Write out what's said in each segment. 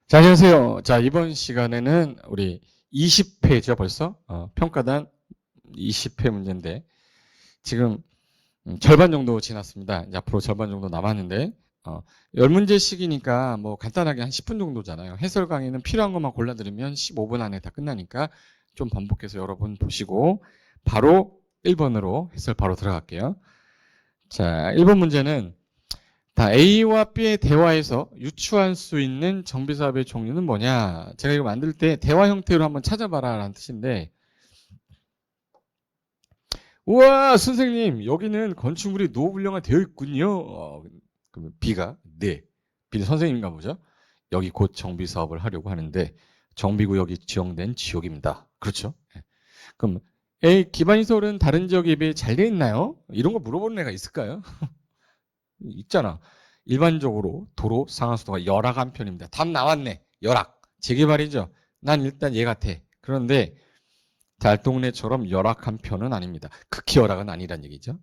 자, 안녕하세요. 자, 이번 시간에는 우리 20회죠, 벌써? 평가단 20회 문제인데, 지금 절반 정도 지났습니다. 이제 앞으로 절반 정도 남았는데, 10문제씩이니까 뭐 간단하게 한 10분 정도잖아요. 해설 강의는 필요한 것만 골라드리면 15분 안에 다 끝나니까 좀 반복해서 여러 번 보시고, 바로 1번으로 해설 바로 들어갈게요. 자, 1번 문제는 다 A와 B의 대화에서 유추할 수 있는 정비사업의 종류는 뭐냐? 제가 이거 만들 때 대화 형태로 한번 찾아봐라 라는 뜻인데, 우와 선생님 여기는 건축물이 노후불량화 되어 있군요. 그러면 B가 네. B는 선생님인가 보죠. 여기 곧 정비사업을 하려고 하는데 정비구역이 지정된 지역입니다. 그렇죠? 예. 그럼 A 기반시설은 다른 지역에 비해 잘 돼 있나요? 이런 거 물어보는 애가 있을까요? 있잖아. 일반적으로 도로 상하수도가 열악한 편입니다. 답 나왔네. 열악. 재개발이죠. 난 일단 얘 같아. 그런데 달동네처럼 열악한 편은 아닙니다. 극히 열악은 아니란 얘기죠.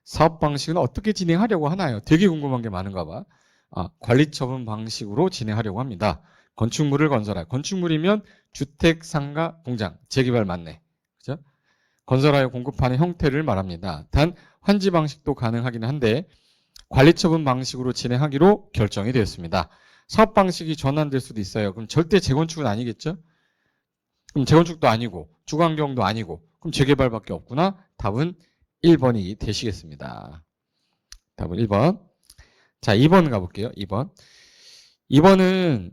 사업 방식은 어떻게 진행하려고 하나요? 되게 궁금한 게 많은가 봐. 관리 처분 방식으로 진행하려고 합니다. 건축물을 건설하여. 건축물이면 주택, 상가, 공장, 재개발 맞네. 그죠? 건설하여 공급하는 형태를 말합니다. 단 환지 방식도 가능하긴 한데 관리 처분 방식으로 진행하기로 결정이 되었습니다. 사업 방식이 전환될 수도 있어요. 그럼 절대 재건축은 아니겠죠? 그럼 재건축도 아니고 주거환경도 아니고 그럼 재개발밖에 없구나. 답은 1번이 되시겠습니다. 답은 1번. 자, 2번 가볼게요. 2번. 2번은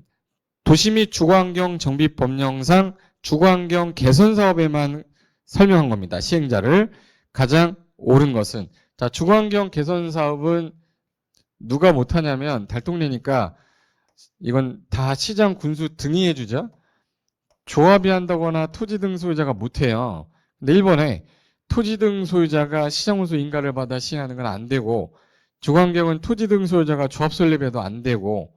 도시 및 주거환경 정비 법령상 주거환경 개선 사업에만 설명한 겁니다. 시행자를. 가장 옳은 것은 자, 주거환경 개선 사업은 누가 못하냐면 달동네니까 이건 다 시장 군수 등이 해주죠. 조합이 한다거나 토지 등 소유자가 못해요. 근데 1번에 토지 등 소유자가 시장 군수 인가를 받아 시행하는 건 안 되고 주거환경은 토지 등 소유자가 조합 설립해도 안 되고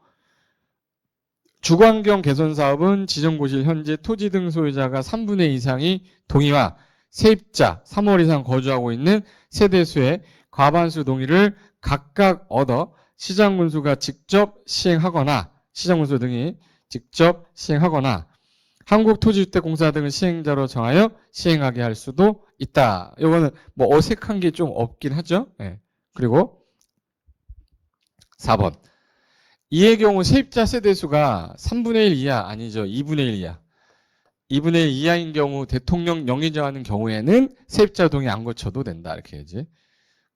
주거환경 개선 사업은 지정고실 현재 토지 등 소유자가 3분의 2 이상이 동의와 세입자 3월 이상 거주하고 있는 세대수의 과반수 동의를 각각 얻어 시장군수가 직접 시행하거나 시장군수 등이 직접 시행하거나 한국토지주택공사 등을 시행자로 정하여 시행하게 할 수도 있다. 이거는 뭐 어색한 게 좀 없긴 하죠. 네. 그리고 4번. 이의 경우 세입자 세대수가 3분의 1 이하 아니죠. 2분의 1 이하. 2분의 1 이하인 경우 대통령 명의 정하는 경우에는 세입자 동의 안 거쳐도 된다. 이렇게 해야지.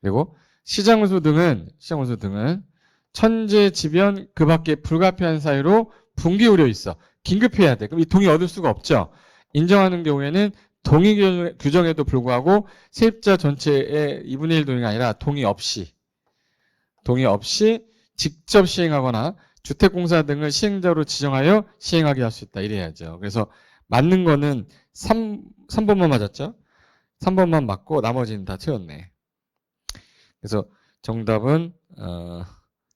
그리고 시장군수 등은 천재지변 그 밖에 불가피한 사유로 분기 우려 있어. 긴급해야 돼. 그럼 이 동의 얻을 수가 없죠. 인정하는 경우에는 동의 규정에도 불구하고 세입자 전체의 2분의 1 동의가 아니라 동의 없이 직접 시행하거나 주택공사 등을 시행자로 지정하여 시행하게 할 수 있다. 이래야죠. 그래서 맞는 거는 3번만 맞았죠. 3번만 맞고 나머지는 다 틀렸네. 그래서 정답은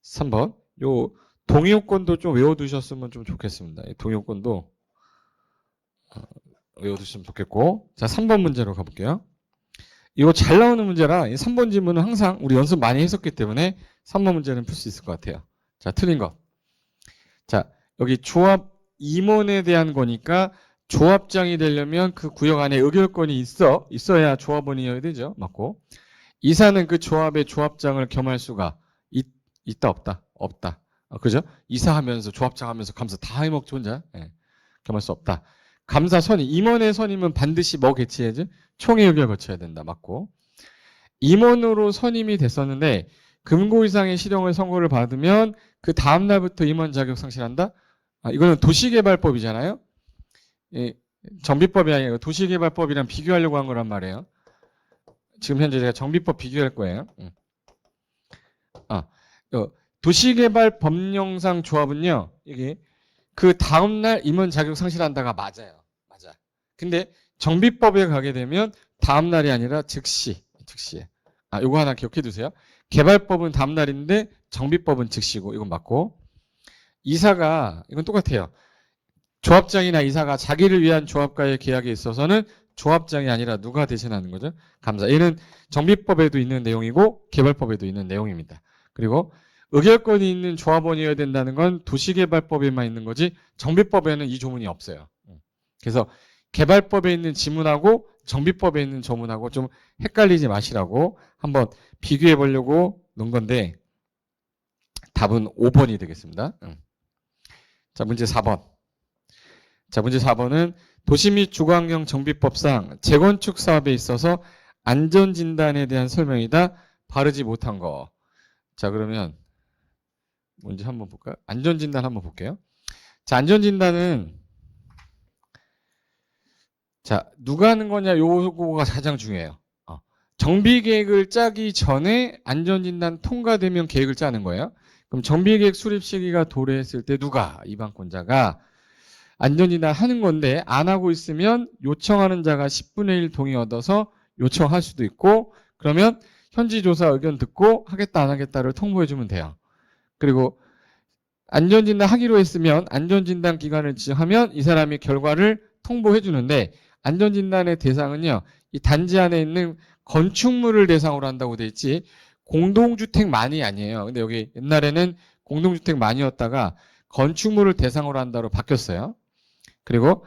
3번. 요 동의요건도 좀 외워두셨으면 좀 좋겠습니다. 동의요건도 외워두시면 좋겠고. 자, 3번 문제로 가볼게요. 이거 잘 나오는 문제라 3번 질문은 항상 우리 연습 많이 했었기 때문에 3번 문제는 풀 수 있을 것 같아요. 자, 틀린 거. 자, 여기 조합 임원에 대한 거니까 조합장이 되려면 그 구역 안에 의결권이 있어야 조합원이어야 되죠. 맞고. 이사는 그 조합의 조합장을 겸할 수가 있다 없다? 없다. 그죠? 이사하면서 조합장 하면서 감사 다 해먹죠 혼자. 예. 겸할 수 없다. 감사 선임, 임원의 선임은 반드시 뭐 개최해야지? 총회 의결 거쳐야 된다. 맞고. 임원으로 선임이 됐었는데 금고 이상의 실형을 선고를 받으면 그 다음날부터 임원 자격 상실한다? 이거는 도시개발법이잖아요. 예, 정비법이 아니라 도시개발법이랑 비교하려고 한 거란 말이에요. 지금 현재 제가 정비법 비교할 거예요. 도시개발 법령상 조합은요, 이게 그 다음날 임원 자격 상실한다가 맞아요. 맞아. 근데 정비법에 가게 되면 다음날이 아니라 즉시에. 요거 하나 기억해 두세요. 개발법은 다음날인데 정비법은 즉시고, 이건 맞고. 이사가, 이건 똑같아요. 조합장이나 이사가 자기를 위한 조합과의 계약에 있어서는 조합장이 아니라 누가 대신하는 거죠? 감사. 얘는 정비법에도 있는 내용이고 개발법에도 있는 내용입니다. 그리고 의결권이 있는 조합원이어야 된다는 건 도시개발법에만 있는 거지 정비법에는 이 조문이 없어요. 그래서 개발법에 있는 지문하고 정비법에 있는 조문하고 좀 헷갈리지 마시라고 한번 비교해 보려고 놓은 건데 답은 5번이 되겠습니다. 자, 문제 4번. 자, 문제 4번은 도시 및 주거환경 정비법상 재건축 사업에 있어서 안전진단에 대한 설명이다. 바르지 못한 거. 자, 그러면 문제 한번 볼까요? 안전진단 한번 볼게요. 자, 안전진단은 자, 누가 하는 거냐 요거가 가장 중요해요. 정비계획을 짜기 전에 안전진단 통과되면 계획을 짜는 거예요. 그럼 정비계획 수립 시기가 도래했을 때 누가 이방권자가 안전진단 하는 건데 안 하고 있으면 요청하는 자가 10분의 1 동의 얻어서 요청할 수도 있고 그러면 현지조사 의견 듣고 하겠다 안 하겠다를 통보해 주면 돼요. 그리고 안전진단 하기로 했으면 안전진단 기간을 지정하면 이 사람이 결과를 통보해 주는데 안전진단의 대상은요. 이 단지 안에 있는 건축물을 대상으로 한다고 돼 있지 공동주택만이 아니에요. 근데 여기 옛날에는 공동주택만이었다가 건축물을 대상으로 한다로 바뀌었어요. 그리고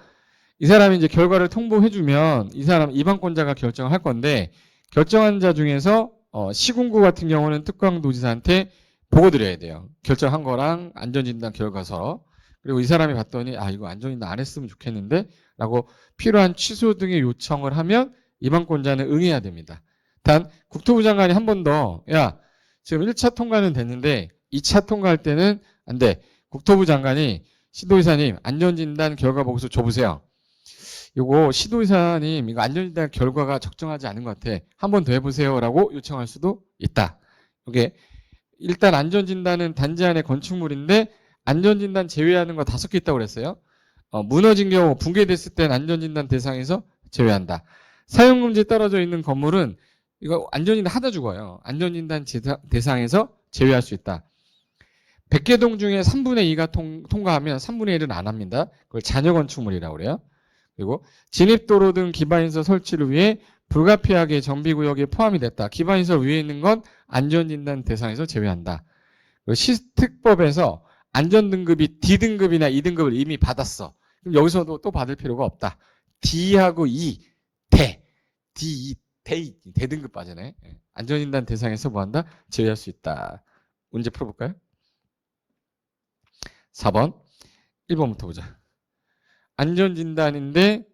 이 사람이 이제 결과를 통보해주면 이 사람 이방권자가 결정을 할 건데 결정한 자 중에서 시군구 같은 경우는 특강도지사한테 보고 드려야 돼요. 결정한 거랑 안전진단 결과서. 그리고 이 사람이 봤더니 아 이거 안전진단 안 했으면 좋겠는데 라고 필요한 취소 등의 요청을 하면 이방권자는 응해야 됩니다. 단 국토부 장관이 한 번 더 야 지금 1차 통과는 됐는데 2차 통과할 때는 안 돼. 국토부 장관이 시도의사님 안전진단 결과 보고서 줘보세요. 요거 시도의사님 이거 안전진단 결과가 적정하지 않은 것 같아. 한 번 더 해보세요 라고 요청할 수도 있다. 이게 일단 안전진단은 단지 안의 건축물인데 안전진단 제외하는 거 5개 있다고 그랬어요. 무너진 경우 붕괴됐을 땐 안전진단 대상에서 제외한다. 사용금지 떨어져 있는 건물은 이거 안전진단 하다 죽어요. 안전진단 대상에서 제외할 수 있다. 100개 동 중에 3분의 2가 통과하면 3분의 1은 안 합니다. 그걸 잔여 건축물이라고 그래요. 그리고 진입도로 등 기반시설 설치를 위해 불가피하게 정비구역에 포함이 됐다. 기반시설 위에 있는 건 안전진단 대상에서 제외한다. 그리고 시특법에서 안전등급이 D등급이나 E등급을 이미 받았어. 그럼 여기서도 또 받을 필요가 없다. D하고 E, 대. D, E, 대등급 빠지네. 안전진단 대상에서 뭐한다? 제외할 수 있다. 문제 풀어볼까요? 4번. 1번부터 보자. 안전진단인데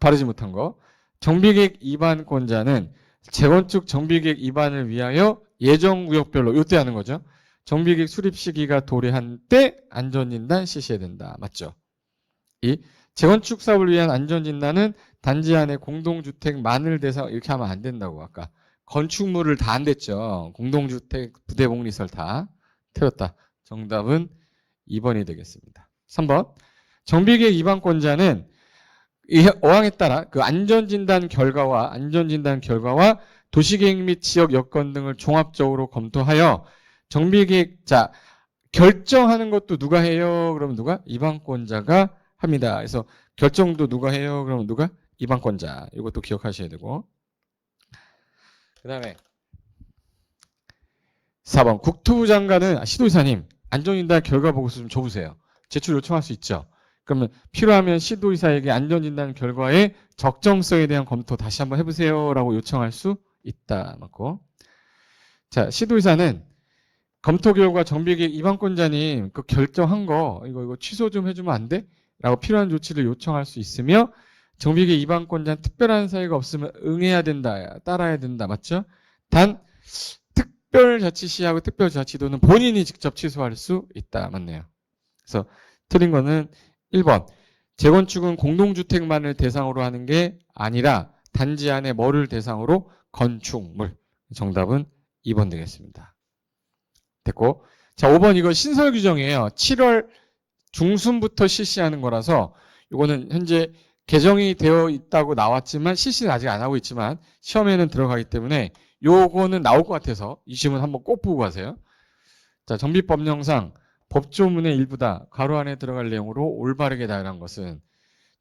바르지 못한 거. 정비계획 위반권자는 재건축 정비계획 위반을 위하여 예정구역별로 이때 하는 거죠. 정비계획 수립 시기가 도래한 때 안전진단 실시해야 된다. 맞죠? 이 재건축 사업을 위한 안전진단은 단지 안에 공동주택만을 대상 이렇게 하면 안 된다고 아까 건축물을 다 안 됐죠. 공동주택 부대복리설 다 틀렸다. 정답은 2번이 되겠습니다. 3번 정비계획 위반권자는 이 어항에 따라 그 안전진단 결과와 도시계획 및 지역 여건 등을 종합적으로 검토하여 정비계획 자 결정하는 것도 누가 해요? 그러면 누가? 위반권자가 합니다. 그래서 결정도 누가 해요? 그러면 누가? 위반권자. 이것도 기억하셔야 되고. 그 다음에 4번 국토부 장관은 시도의사님 안전진단 결과 보고서 좀 줘보세요. 제출 요청할 수 있죠. 그러면 필요하면 시도의사에게 안전진단 결과의 적정성에 대한 검토 다시 한번 해보세요 라고 요청할 수 있다. 맞고. 자, 시도의사는 검토 결과 정비계획 위반권자님 그 결정한 거 이거 취소 좀 해주면 안 돼? 라고 필요한 조치를 요청할 수 있으며 정비계획 위반권자는 특별한 사유가 없으면 응해야 된다. 따라야 된다. 맞죠? 단 특별자치시하고 특별자치도는 본인이 직접 취소할 수 있다. 맞네요. 그래서 틀린 거는 1번. 재건축은 공동주택만을 대상으로 하는 게 아니라 단지 안에 뭐를 대상으로? 건축물. 정답은 2번 되겠습니다. 됐고. 자, 5번 이거 신설 규정이에요. 7월 중순부터 실시하는 거라서 이거는 현재 개정이 되어 있다고 나왔지만 실시는 아직 안 하고 있지만 시험에는 들어가기 때문에 요거는 나올 것 같아서 이 시험은 한번 꼭 보고 가세요. 자, 정비법령상 법조문의 일부다. 가로 안에 들어갈 내용으로 올바르게 나열한 것은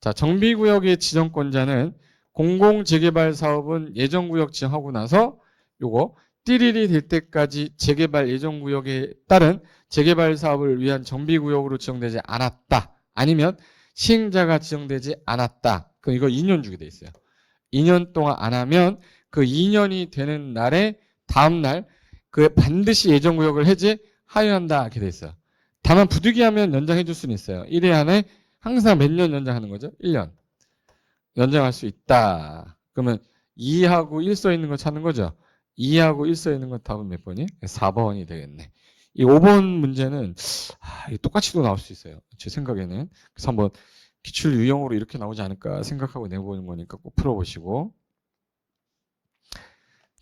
자, 정비구역의 지정권자는 공공재개발 사업은 예정구역 지정하고 나서 요거 띠리리 될 때까지 재개발 예정구역에 따른 재개발 사업을 위한 정비구역으로 지정되지 않았다. 아니면 시행자가 지정되지 않았다. 그럼 이거 2년 주게 돼 있어요. 2년 동안 안 하면 그 2년이 되는 날에 다음 날 그 반드시 예정구역을 해제하여야 한다. 이렇게 돼 있어요. 다만 부득이하면 연장해 줄 수는 있어요. 1회 안에 항상 몇 년 연장하는 거죠? 1년. 연장할 수 있다. 그러면 2하고 1 써 있는 거 찾는 거죠? 2하고 1 써 있는 건 답은 몇 번이? 4번이 되겠네. 이 5번 문제는 똑같이도 나올 수 있어요. 제 생각에는. 그래서 한번 기출 유형으로 이렇게 나오지 않을까 생각하고 내보는 거니까 꼭 풀어보시고.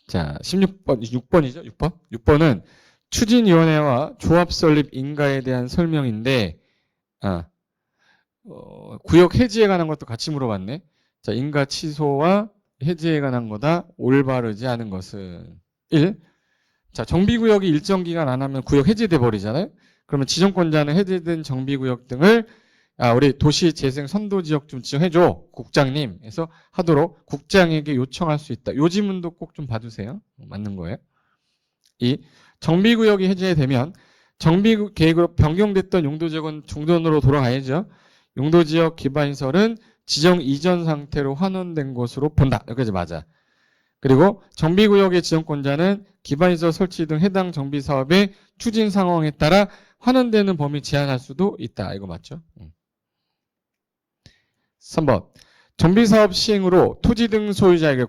자, 16번, 6번이죠? 6번? 6번은 추진위원회와 조합 설립 인가에 대한 설명인데, 구역 해지에 관한 것도 같이 물어봤네. 자, 인가 취소와 해지에 관한 거다. 올바르지 않은 것은 1. 자, 정비구역이 일정 기간 안 하면 구역 해제돼 버리잖아요. 그러면 지정권자는 해제된 정비구역 등을 우리 도시재생 선도지역 좀 지정해줘. 국장님. 해서 하도록 국장에게 요청할 수 있다. 요 지문도 꼭 좀 봐주세요. 맞는 거예요. 2. 정비구역이 해제되면 정비계획으로 변경됐던 용도지역은 종전으로 돌아가야죠. 용도지역 기반시설은 지정 이전 상태로 환원된 것으로 본다. 여기까지 맞아. 그리고 정비구역의 지정권자는 기반시설 설치 등 해당 정비사업의 추진 상황에 따라 환원되는 범위 제한할 수도 있다. 이거 맞죠? 3번. 정비사업 시행으로 토지 등 소유자에게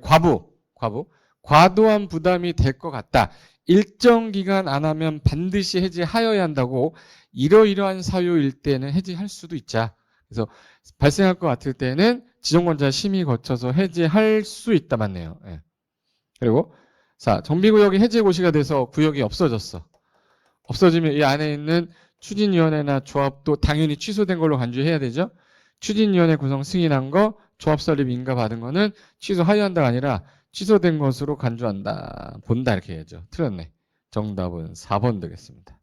과도한 부담이 될 것 같다. 일정 기간 안 하면 반드시 해지하여야 한다고 이러이러한 사유일 때는 해지할 수도 있자. 그래서 발생할 것 같을 때는 지정권자 심의 거쳐서 해지할 수 있다. 맞네요. 예. 그리고 자, 정비구역이 해제 고시가 돼서 구역이 없어졌어. 없어지면 이 안에 있는 추진위원회나 조합도 당연히 취소된 걸로 간주해야 되죠. 추진위원회 구성 승인한 거, 조합 설립 인가 받은 거는 취소하여야 한다가 아니라 취소된 것으로 간주한다. 본다 이렇게 해야죠. 틀렸네. 정답은 4번 되겠습니다.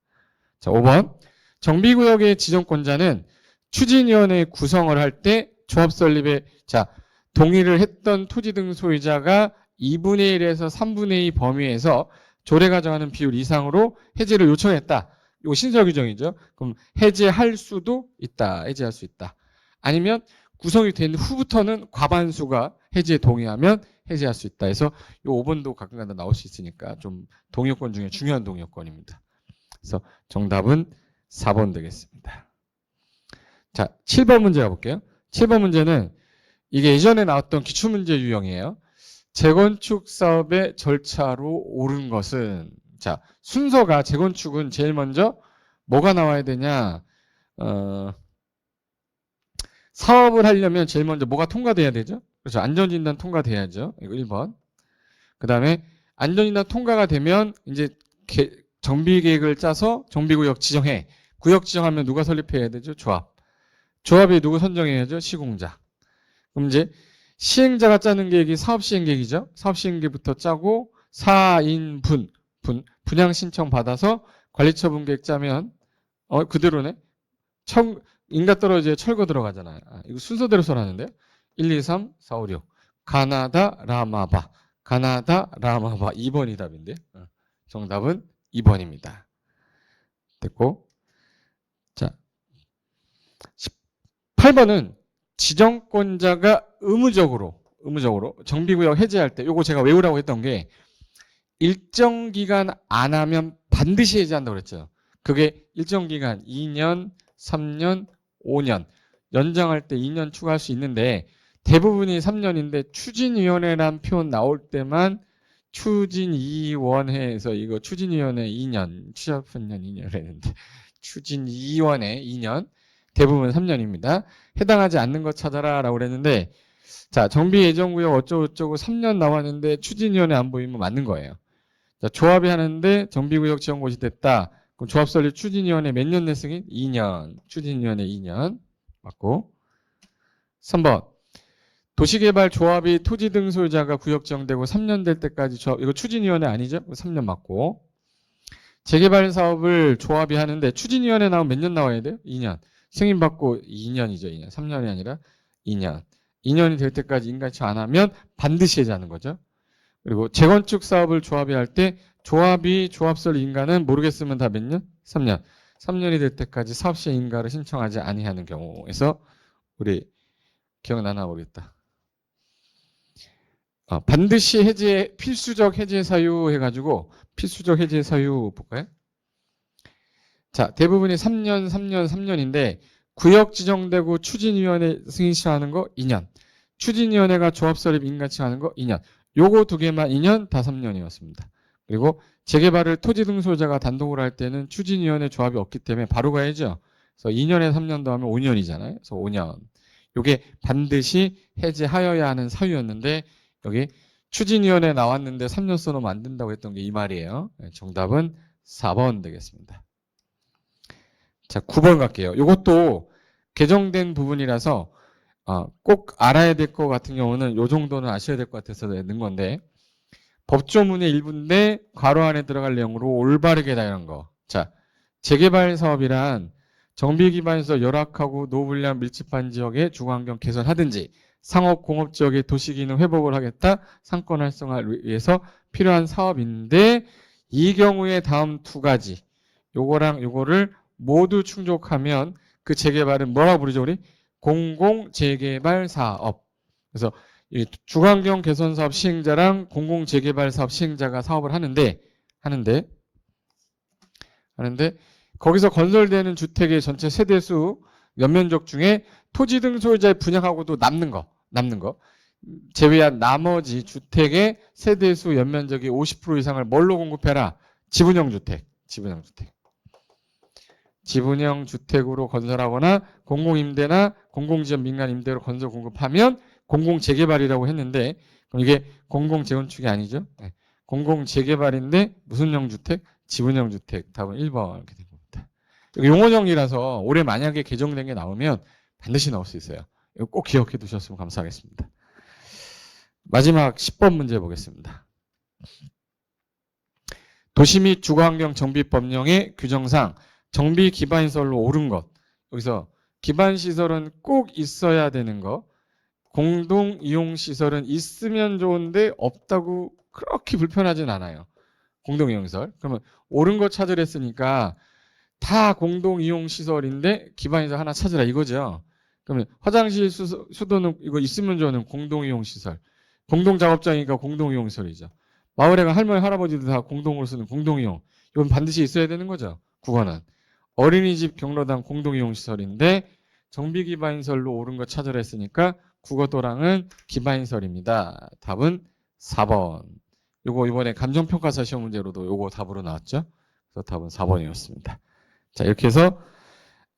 자, 5번. 정비구역의 지정권자는 추진위원회 구성을 할 때 조합 설립에 동의를 했던 토지 등 소유자가 2분의 1에서 3분의 2 범위에서 조례가 정하는 비율 이상으로 해제를 요청했다. 이거 신설 규정이죠. 그럼 해제할 수도 있다. 해제할 수 있다. 아니면 구성이 된 후부터는 과반수가 해제에 동의하면 해제할 수 있다. 해서 이 5번도 가끔가다 나올 수 있으니까 좀 동의요건 중에 중요한 동의요건입니다. 그래서 정답은 4번 되겠습니다. 자, 7번 문제 가볼게요. 7번 문제는 이게 예전에 나왔던 기출문제 유형이에요. 재건축 사업의 절차로 옳은 것은, 자, 순서가 재건축은 제일 먼저 뭐가 나와야 되냐? 사업을 하려면 제일 먼저 뭐가 통과돼야 되죠? 그렇죠. 안전진단 통과돼야죠. 이거 1번. 그 다음에 안전진단 통과가 되면 이제 정비계획을 짜서 정비구역 지정해. 구역 지정하면 누가 설립해야 되죠? 조합. 조합이 누구 선정해야죠? 시공자. 그럼 이제 시행자가 짜는 계획이 사업시행계획이죠. 사업시행계획부터 짜고 4인 분양 신청 받아서 관리처분계획 짜면 그대로네. 인가 떨어져야 철거 들어가잖아요. 이거 순서대로 써놨는데요. 1, 2, 3, 4, 5, 6. 가나다 라마바. 2번이 답인데. 정답은 2번입니다. 됐고. 자, 18번은 지정권자가 의무적으로 정비구역 해제할 때, 요거 제가 외우라고 했던 게 일정 기간 안 하면 반드시 해제한다고 그랬죠. 그게 일정 기간 2년, 3년, 5년 연장할 때 2년 추가할 수 있는데 대부분이 3년인데 추진위원회란 표현 나올 때만 추진위원회에서 이거 추진위원회 2년, 취업훈련 2년 했는데 추진위원회 2년, 대부분 3년입니다. 해당하지 않는 것 찾아라 라고 그랬는데 자, 정비예정구역 어쩌고저쩌고 3년 나왔는데 추진위원회 안 보이면 맞는 거예요. 자, 조합이 하는데 정비구역 지정고시 됐다. 그럼 조합 설립 추진위원회 몇 년 내 승인? 2년. 추진위원회 2년. 맞고. 3번. 도시개발 조합이 토지 등 소유자가 구역 지정되고 3년 될 때까지 조합, 이거 추진위원회 아니죠? 3년 맞고. 재개발 사업을 조합이 하는데 추진위원회 나오면 몇 년 나와야 돼요? 2년. 승인받고 2년이죠. 2년. 3년이 아니라 2년. 2년이 될 때까지 인가처 안 하면 반드시 해제하는 거죠. 그리고 재건축 사업을 조합이 할 때 조합이 조합설 인가는 모르겠으면 다 몇 년? 3년. 3년이 될 때까지 사업시행 인가를 신청하지 아니하는 경우에서 우리 기억나나 모르겠다. 반드시 해제, 필수적 해제 사유 해가지고 필수적 해제 사유 볼까요? 자, 대부분이 3년, 3년, 3년인데 구역 지정되고 추진위원회 승인시하는 거 2년. 추진위원회가 조합설립 인가칭하는 거 2년. 요거 두 개만 2년, 다 3년이었습니다. 그리고 재개발을 토지 등 소유자가 단독으로 할 때는 추진위원회 조합이 없기 때문에 바로 가야죠. 그래서 2년에 3년 더하면 5년이잖아요. 그래서 5년. 요게 반드시 해제하여야 하는 사유였는데 여기 추진위원회 나왔는데 3년 써놓으면 안 된다고 했던 게 이 말이에요. 정답은 4번 되겠습니다. 자, 9번 갈게요. 이것도 개정된 부분이라서 꼭 알아야 될 것 같은 경우는 이 정도는 아셔야 될 것 같아서 넣은 건데 법조문의 일부인데 괄호 안에 들어갈 내용으로 올바르게 다 이런 거. 자, 재개발 사업이란 정비 기반에서 열악하고 노후불량 밀집한 지역의 주거환경 개선하든지 상업 공업 지역의 도시 기능 회복을 하겠다 상권 활성화를 위해서 필요한 사업인데 이 경우에 다음 두 가지 요거랑 요거를 모두 충족하면 그 재개발은 뭐라고 부르죠 우리? 공공재개발 사업. 그래서 이 주거환경 개선 사업 시행자랑 공공재개발 사업 시행자가 사업을 하는데 거기서 건설되는 주택의 전체 세대수 연면적 중에 토지 등 소유자의 분양하고도 남는 거 제외한 나머지 주택의 세대수 연면적이 50% 이상을 뭘로 공급해라? 지분형 주택으로 건설하거나 공공임대나 공공지원 민간임대로 건설 공급하면 공공재개발이라고 했는데 그럼 이게 공공재건축이 아니죠? 네. 공공재개발인데 무슨 형 주택? 지분형 주택. 답은 1번 이렇게 된 겁니다. 용어 정리라서 올해 만약에 개정된 게 나오면 반드시 나올 수 있어요. 이거 꼭 기억해 두셨으면 감사하겠습니다. 마지막 10번 문제 보겠습니다. 도시 및 주거환경 정비법령의 규정상 정비 기반시설로 옳은 것. 여기서 기반시설은 꼭 있어야 되는 거. 공동이용시설은 있으면 좋은데 없다고 그렇게 불편하진 않아요. 공동이용시설. 그러면 옳은 거 찾으랬으니까 다 공동이용시설인데 기반시설 하나 찾으라 이거죠. 그러면 화장실 수도는 이거 있으면 좋은 공동이용시설. 공동작업장이니까 공동이용시설이죠. 마을에 가 할머니 할아버지들 다 공동으로 쓰는 공동이용. 이건 반드시 있어야 되는 거죠. 국어는. 어린이집 경로당 공동이용시설인데 정비기반시설로 옳은 거 찾으라 했으니까 국어도랑은 기반시설입니다. 답은 4번. 요거 이번에 감정평가사 시험 문제로도 요거 답으로 나왔죠. 그래서 답은 4번이었습니다. 자, 이렇게 해서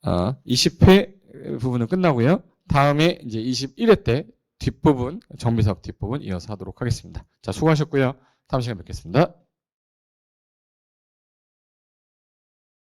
20회 부분은 끝나고요. 다음에 이제 21회 때 뒷부분, 정비사업 뒷부분 이어서 하도록 하겠습니다. 자, 수고하셨고요. 다음 시간에 뵙겠습니다.